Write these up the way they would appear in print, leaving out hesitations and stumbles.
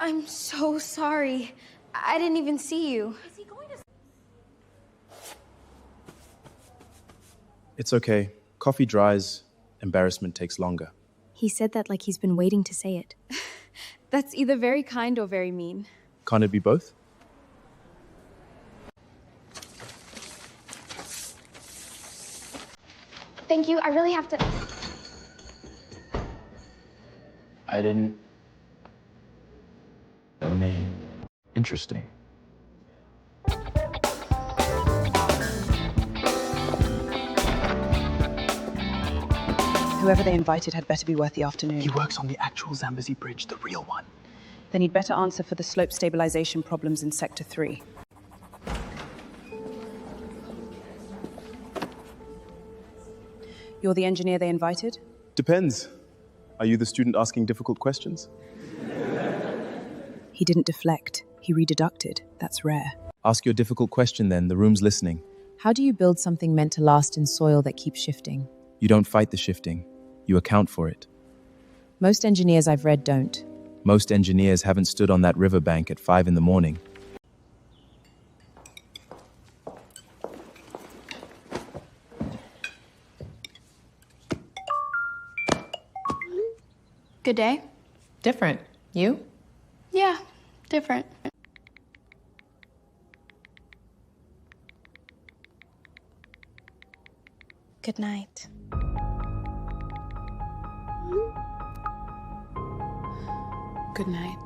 I'm so sorry. I didn't even see you. Is he going to... It's okay. Coffee dries, embarrassment takes longer. He said that like he's been waiting to say it. That's either very kind or very mean. Can't it be both? Thank you. I really have to... I didn't... Interesting. Whoever they invited had better be worth the afternoon. He works on the actual Zambezi Bridge, the real one. Then he'd better answer for the slope stabilization problems in Sector 3. You're the engineer they invited? Depends. Are you the student asking difficult questions? He didn't deflect. He rededucted. That's rare. Ask your difficult question then, the room's listening. How do you build something meant to last in soil that keeps shifting? You don't fight the shifting. You account for it. Most engineers I've read don't. Most engineers haven't stood on that riverbank at 5 in the morning. Good day. Different. You? Yeah, different. Good night. Good night.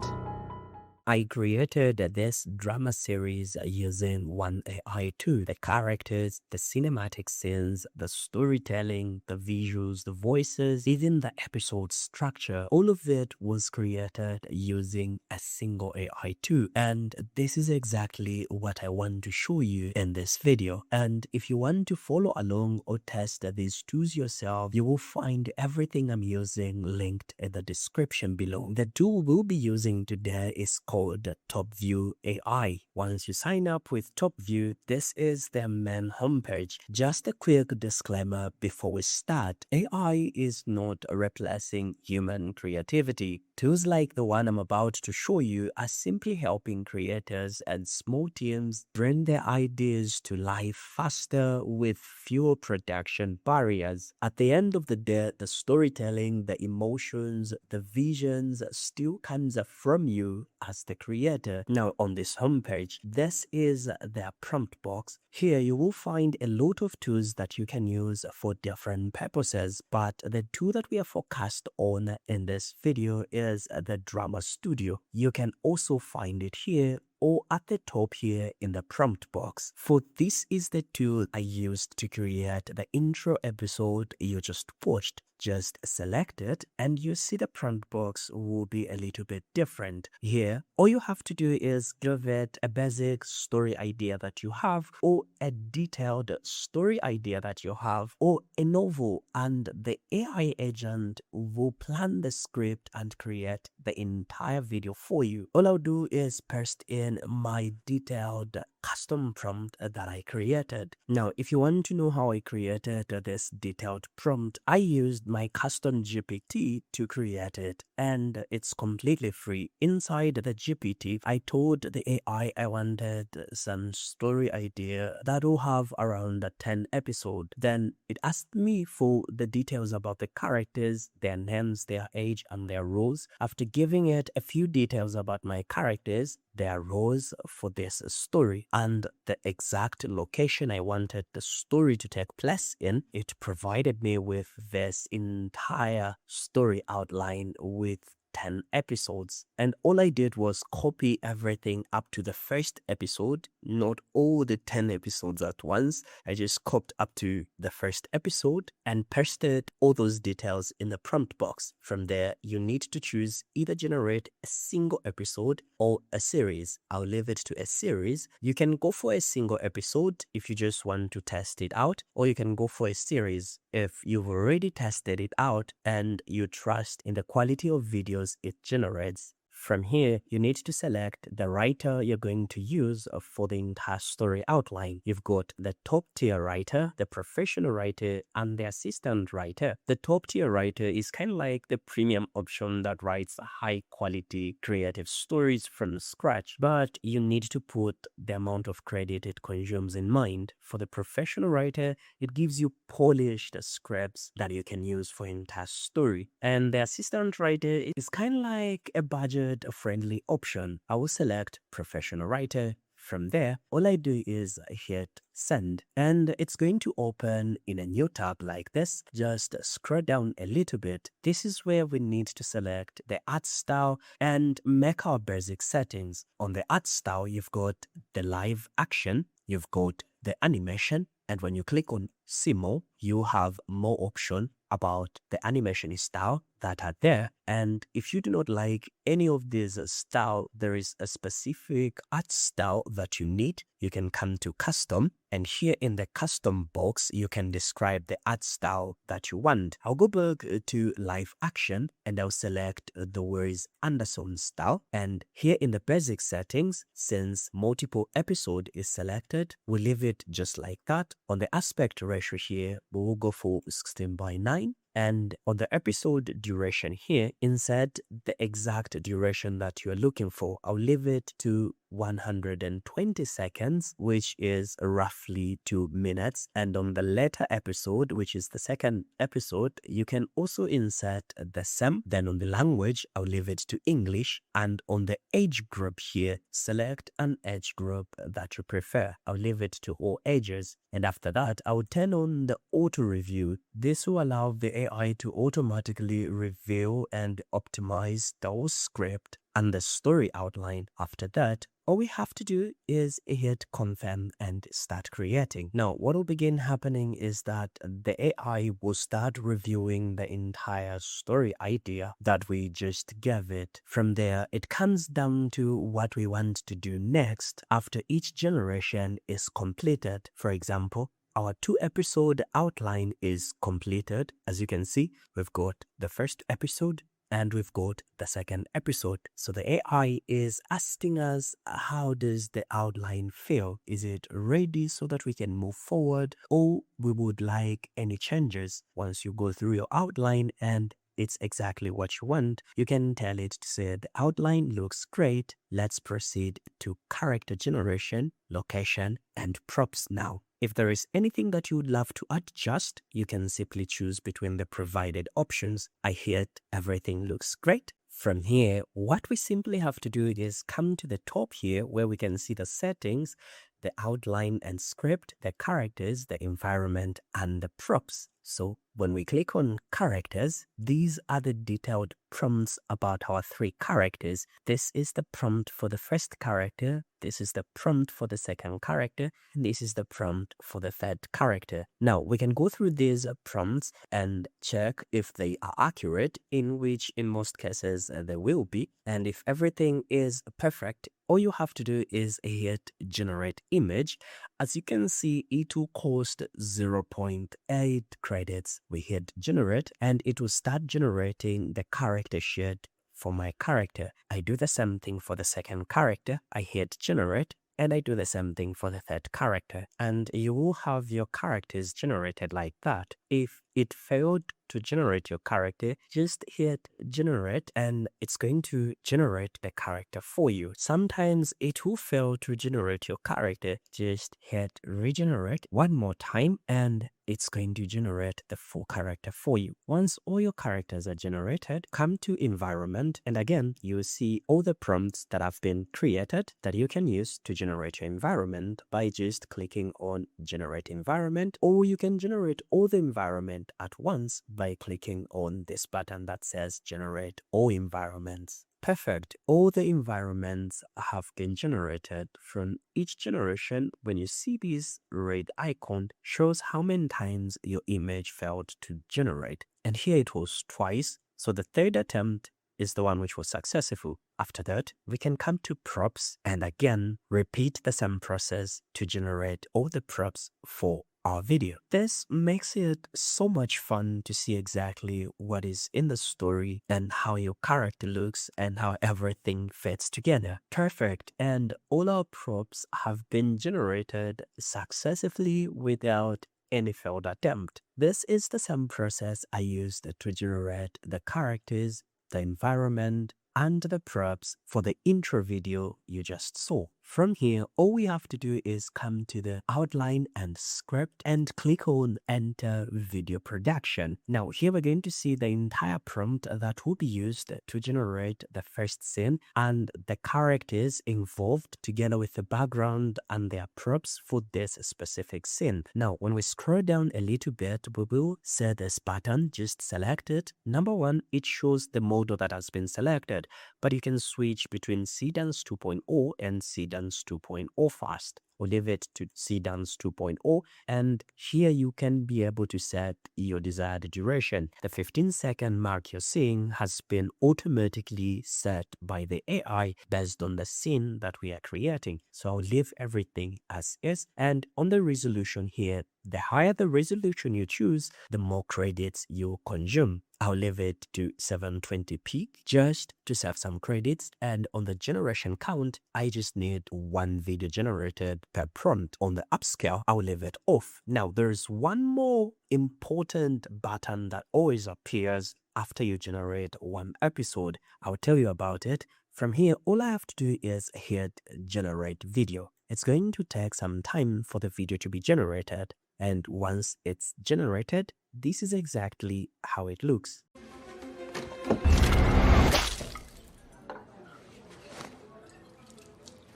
I created this drama series using one AI tool. The characters, the cinematic scenes, the storytelling, the visuals, the voices, even the episode structure, all of it was created using a single AI tool. And this is exactly what I want to show you in this video. And if you want to follow along or test these tools yourself, you will find everything I'm using linked in the description below. The tool we'll be using today is called Top View AI. Once you sign up with Top View, this is their main homepage. Just a quick disclaimer before we start. AI is not replacing human creativity. Tools like the one I'm about to show you are simply helping creators and small teams bring their ideas to life faster with fewer production barriers. At the end of the day, the storytelling, the emotions, the visions still comes from you as the creator. Now on this homepage, this is their prompt box. Here you will find a lot of tools that you can use for different purposes, but the tool that we are focused on in this video is the Drama Studio. You can also find it here or at the top here in the prompt box. For this is the tool I used to create the intro episode you just watched. Just select it and you see the prompt box will be a little bit different. Here, all you have to do is give it a basic story idea that you have, or a detailed story idea that you have, or a novel, and the AI agent will plan the script and create the entire video for you. All I'll do is paste in my detailed custom prompt that I created. Now, if you want to know how I created this detailed prompt, I used my custom GPT to create it, and it's completely free. Inside the GPT, I told the AI I wanted some story idea that will have around 10 episodes. Then it asked me for the details about the characters, their names, their age, and their roles. After giving it a few details about my characters, their roles for this story, and the exact location I wanted the story to take place in, it provided me with this entire story outline with 10 episodes. And all I did was copy everything up to the first episode, not all the 10 episodes at once. I just copied up to the first episode and pasted all those details in the prompt box. From there, you need to choose either generate a single episode or a series. I'll leave it to a series. You can go for a single episode if you just want to test it out, or you can go for a series if you've already tested it out and you trust in the quality of videos it generates. From here, you need to select the writer you're going to use for the entire story outline. You've got the top tier writer, the professional writer, and the assistant writer. The top tier writer is kind of like the premium option that writes high quality creative stories from scratch, but you need to put the amount of credit it consumes in mind. For the professional writer, it gives you polished scripts that you can use for an entire story. And the assistant writer is kind of like a budget friendly option. I will select professional writer. From there, all I do is hit send, and it's going to open in a new tab like this. Just scroll down a little bit. This is where we need to select the art style and make our basic settings. On the art style, you've got the live action, you've got the animation, and when you click on see more, you have more option about the animation style that are there. And if you do not like any of these style, there is a specific art style that you need. You can come to custom, and here in the custom box, you can describe the art style that you want. I'll go back to live action, and I'll select the words Anderson style. And here in the basic settings, since multiple episode is selected, we'll leave it just like that. On the aspect ratio here, we will go for 16:9. And on the episode duration here, insert the exact duration that you are looking for. I'll leave it to 120 seconds, which is roughly 2 minutes. And on the later episode, which is the second episode, you can also insert the same. Then on the language, I'll leave it to English. And on the age group here, select an age group that you prefer. I'll leave it to all ages. And after that, I will turn on the auto review. This will allow the AI to automatically review and optimize the whole script and the story outline. After that, all we have to do is hit confirm and start creating. Now, what will begin happening is that the AI will start reviewing the entire story idea that we just gave it. From there, it comes down to what we want to do next after each generation is completed. For example, our 2-episode outline is completed. As you can see, we've got the first episode and we've got the second episode. So the AI is asking us, how does the outline feel? Is it ready so that we can move forward, or we would like any changes? Once you go through your outline and it's exactly what you want, you can tell it to say the outline looks great. Let's proceed to character generation, location, and props now. If there is anything that you would love to adjust, you can simply choose between the provided options. I hit everything looks great. From here, what we simply have to do is come to the top here where we can see the settings, the outline and script, the characters, the environment, and the props. So when we click on characters, these are the detailed prompts about our 3 characters. This is the prompt for the first character, this is the prompt for the second character, and this is the prompt for the third character. Now, we can go through these prompts and check if they are accurate, in which in most cases they will be. And if everything is perfect, all you have to do is hit generate image. As you can see, it will cost 0.8 credits. We hit generate and it will start generating the character sheet for my character. I do the same thing for the second character. I hit generate and I do the same thing for the third character. And you will have your characters generated like that. If it failed to generate your character, just hit generate and it's going to generate the character for you. Sometimes it will fail to generate your character. Just hit regenerate one more time and it's going to generate the full character for you. Once all your characters are generated, come to environment and again you see all the prompts that have been created that you can use to generate your environment by just clicking on generate environment, or you can generate all the environment at once by clicking on this button that says generate all environments. Perfect. All the environments have been generated. From each generation, when you see this red icon, shows how many times your image failed to generate. And here it was twice. So the third attempt is the one which was successful. After that, we can come to props and again repeat the same process to generate all the props for our video. This makes it so much fun to see exactly what is in the story and how your character looks and how everything fits together. Perfect. And all our props have been generated successively without any failed attempt. This is the same process I used to generate the characters, the environment, and the props for the intro video you just saw. From here, all we have to do is come to the outline and script and click on enter video production. Now here we're going to see the entire prompt that will be used to generate the first scene and the characters involved together with the background and their props for this specific scene. Now when we scroll down a little bit, we will see this button, just select it. Number one, it shows the model that has been selected, but you can switch between Seedance 2.0 and Seedance 2.0 fast. We'll leave it to Seedance 2.0, and here you can be able to set your desired duration. The 15-second mark you're seeing has been automatically set by the AI based on the scene that we are creating. So I'll leave everything as is, and on the resolution here, the higher the resolution you choose, the more credits you consume. I'll leave it to 720p just to save some credits, and on the generation count, I just need one video generated per prompt. On the upscale, I'll leave it off. Now, there's one more important button that always appears after you generate one episode. I'll tell you about it. From here, all I have to do is hit generate video. It's going to take some time for the video to be generated, and once it's generated, this is exactly how it looks.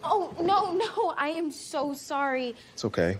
Oh, no, I am so sorry. It's okay.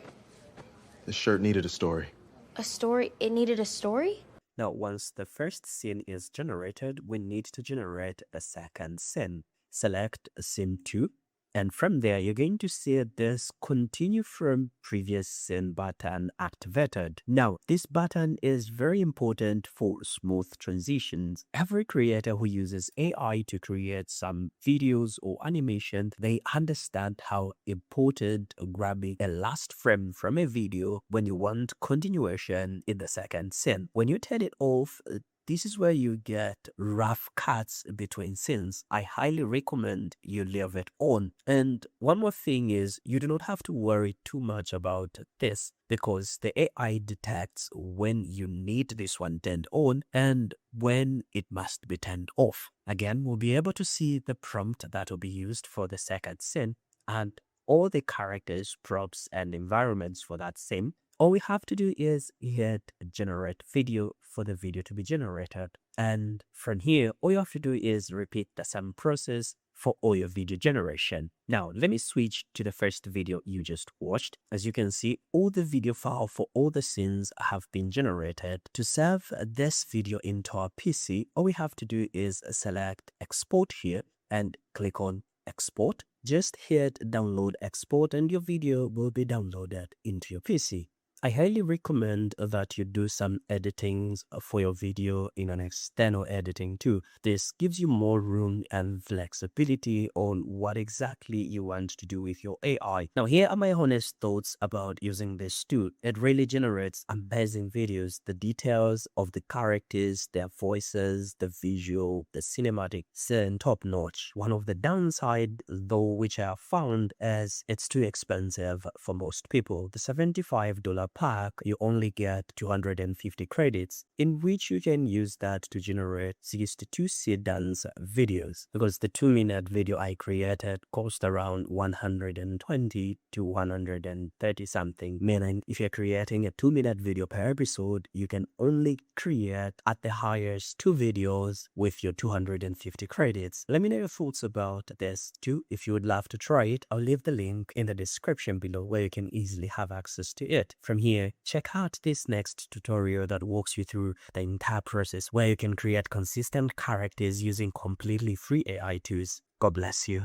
This shirt needed a story. A story? It needed a story? Now, once the first scene is generated, we need to generate a second scene. Select scene 2. And from there, you're going to see this continue from previous scene button activated. Now, this button is very important for smooth transitions. Every creator who uses AI to create some videos or animation, they understand how important grabbing a last frame from a video when you want continuation in the second scene. When you turn it off, this is where you get rough cuts between scenes. I highly recommend you leave it on. And one more thing is, you do not have to worry too much about this, because the AI detects when you need this one turned on and when it must be turned off. Again, we'll be able to see the prompt that will be used for the second scene and all the characters, props, and environments for that scene. All we have to do is hit generate video for the video to be generated. And from here, all you have to do is repeat the same process for all your video generation. Now, let me switch to the first video you just watched. As you can see, all the video file for all the scenes have been generated. To save this video into our PC, all we have to do is select export here and click on export. Just hit download export and your video will be downloaded into your PC. I highly recommend that you do some editing for your video in an external editing too. This gives you more room and flexibility on what exactly you want to do with your AI. Now, here are my honest thoughts about using this tool. It really generates amazing videos. The details of the characters, their voices, the visual, the cinematic, scene top notch. One of the downside though, which I have found, is it's too expensive for most people. The $75 pack, you only get 250 credits, in which you can use that to generate 62 Seedance videos, because the 2-minute video I created cost around 120 to 130 something, meaning if you're creating a 2-minute video per episode, you can only create at the highest 2 videos with your 250 credits. Let me know your thoughts about this too. If you would love to try it, I'll leave the link in the description below where you can easily have access to it. From here, check out this next tutorial that walks you through the entire process where you can create consistent characters using completely free AI tools. God bless you.